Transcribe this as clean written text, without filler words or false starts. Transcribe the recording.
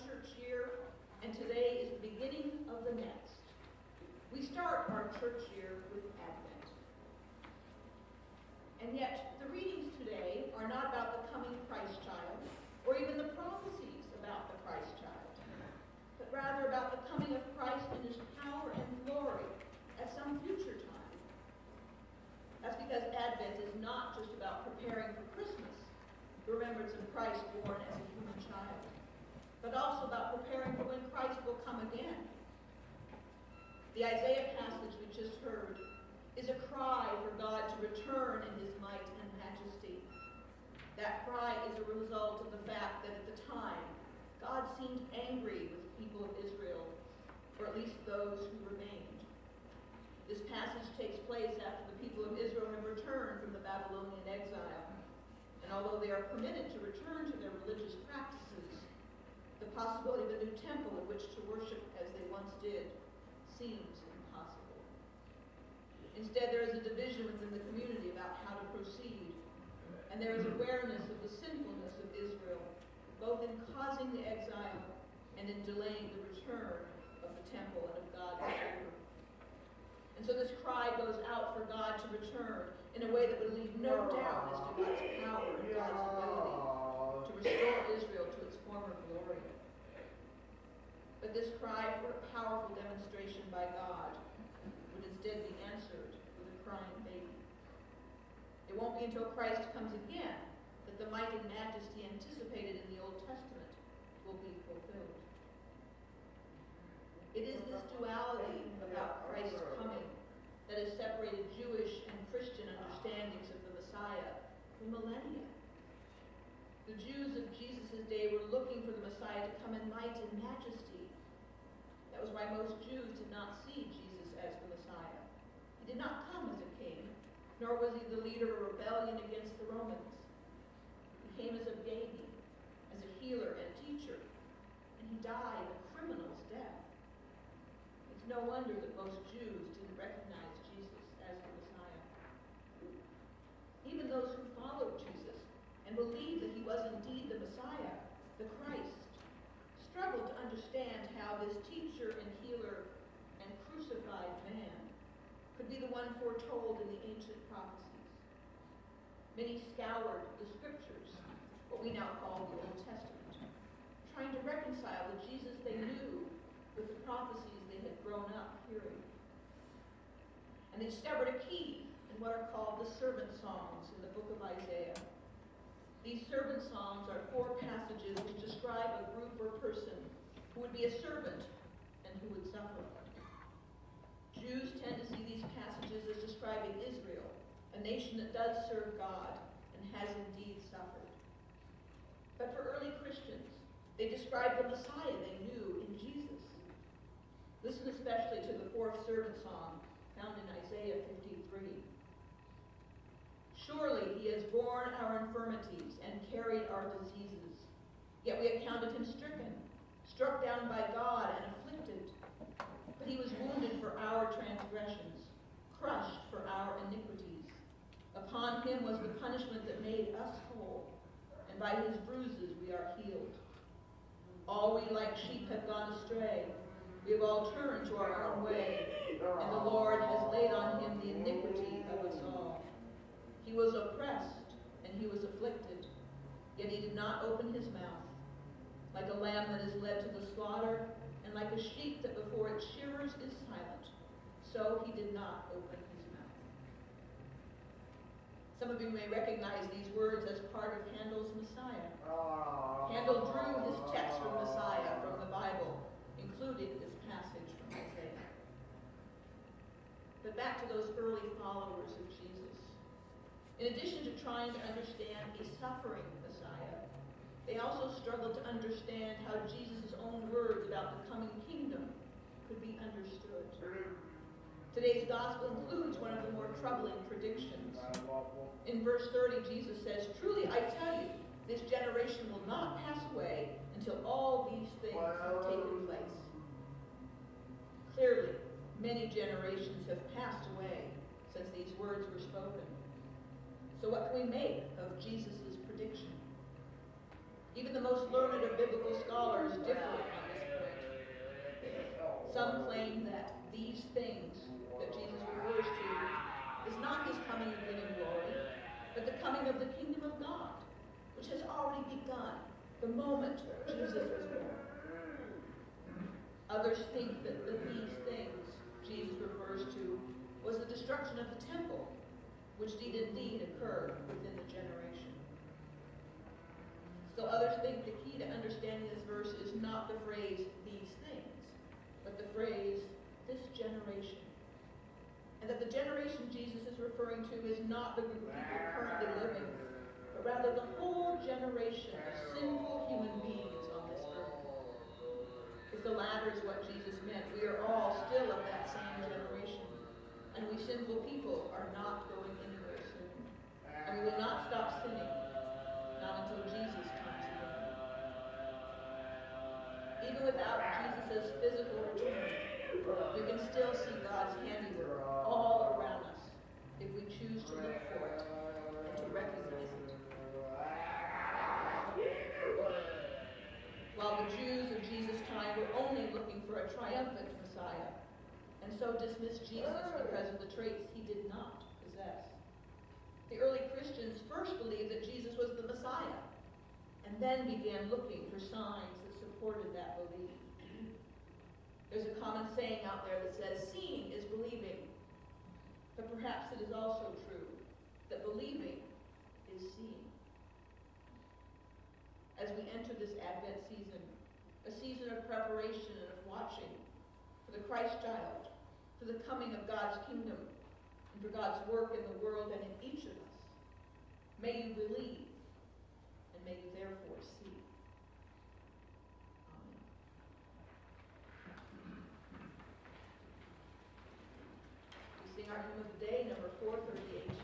church year, and today is the beginning of the next. We start our church year with Advent. And yet, the readings today are not about the coming Christ child, or even the prophecies about the Christ child, but rather about the coming of Christ in his power and glory at some future time. That's because Advent is not just about preparing for Christmas, the remembrance of Christ born as a human child, but also about preparing for when Christ will come again. The Isaiah passage we just heard is a cry for God to return in his might and majesty. That cry is a result of the fact that at the time, God seemed angry with the people of Israel, or at least those who remained. This passage takes place after the people of Israel have returned from the Babylonian exile. And although they are permitted to return to their religious practices, the possibility of a new temple in which to worship as they once did seems impossible. Instead, there is a division within the community about how to proceed, and there is awareness of the sinfulness of Israel, both in causing the exile and in delaying the return of the temple and of God's favor. And so this cry goes out for God to return in a way that would leave no doubt as to God's power and God's ability to restore Israel to its former glory. But this cry for a powerful demonstration by God would instead be answered with a crying baby. It won't be until Christ comes again that the might and majesty anticipated in the Old Testament will be fulfilled. It is this duality about Christ's coming that has separated Jewish and Christian understandings of the Messiah for millennia. The Jews of Jesus' day were looking for the Messiah to come in might and majesty. That was why most Jews did not see Jesus as the Messiah. He did not come as a king, nor was he the leader of a rebellion against the Romans. He came as a baby, as a healer and teacher, and he died a criminal's death. It's no wonder that most Jews didn't recognize Jesus as the Messiah. Even those who followed Jesus and believed that he was indeed the Messiah, the Christ, struggled to understand how this teacher and healer and crucified man could be the one foretold in the ancient prophecies. Many scoured the scriptures, what we now call the Old Testament, trying to reconcile the Jesus they knew with the prophecies they had grown up hearing. And they discovered a key in what are called the servant songs in the book of Isaiah. These servant songs are 4 passages which describe a group or person who would be a servant and who would suffer. Jews tend to see these passages as describing Israel, a nation that does serve God and has indeed suffered. But for early Christians, they describe the Messiah they knew in Jesus. Listen especially to the 4th servant song found in Isaiah 53. Surely he has borne our infirmities and carried our diseases. Yet we accounted him stricken, struck down by God and afflicted. But he was wounded for our transgressions, crushed for our iniquities. Upon him was the punishment that made us whole, and by his bruises we are healed. All we like sheep have gone astray. We have all turned to our own way, and the Lord has laid on him the iniquity of us all. He was oppressed, and he was afflicted, yet he did not open his mouth. Like a lamb that is led to the slaughter, and like a sheep that before its shearers is silent, so he did not open his mouth. Some of you may recognize these words as part of Handel's Messiah. Handel drew his text from Messiah from the Bible, including this passage from Isaiah. But back to those early followers of Jesus. In addition to trying to understand a suffering Messiah, they also struggled to understand how Jesus' own words about the coming kingdom could be understood. Today's gospel includes one of the more troubling predictions. In verse 30, Jesus says, "Truly I tell you, this generation will not pass away until all these things have taken place." Clearly, many generations have passed away since these words were spoken. So what can we make of Jesus' prediction? Even the most learned of biblical scholars differ the moment Jesus was born. Others think that these things Jesus refers to was the destruction of the temple, which did indeed occur within the generation. Still others think the key to understanding this verse is not the phrase, these things, but the phrase, this generation. And that the generation Jesus is referring to is not the group of people currently living, but rather the whole generation of sinful human beings on this earth. If the latter is what Jesus meant, we are all still of that same generation. And we sinful people are not going anywhere soon. And we will not stop sinning, not until Jesus comes again. Even without Jesus' physical return, we can still see God's handiwork all around us if we choose to look for it and to recognize it. While the Jews of Jesus' time were only looking for a triumphant Messiah, and so dismissed Jesus because of the traits he did not possess. The early Christians first believed that Jesus was the Messiah, and then began looking for signs that supported that belief. There's a common saying out there that says, seeing is believing. But perhaps it is also true that believing is seeing. As we enter this Advent season, a season of preparation and of watching for the Christ child, for the coming of God's kingdom, and for God's work in the world and in each of us, may you believe, and may you therefore see. Amen. We sing our hymn of the day, number 438.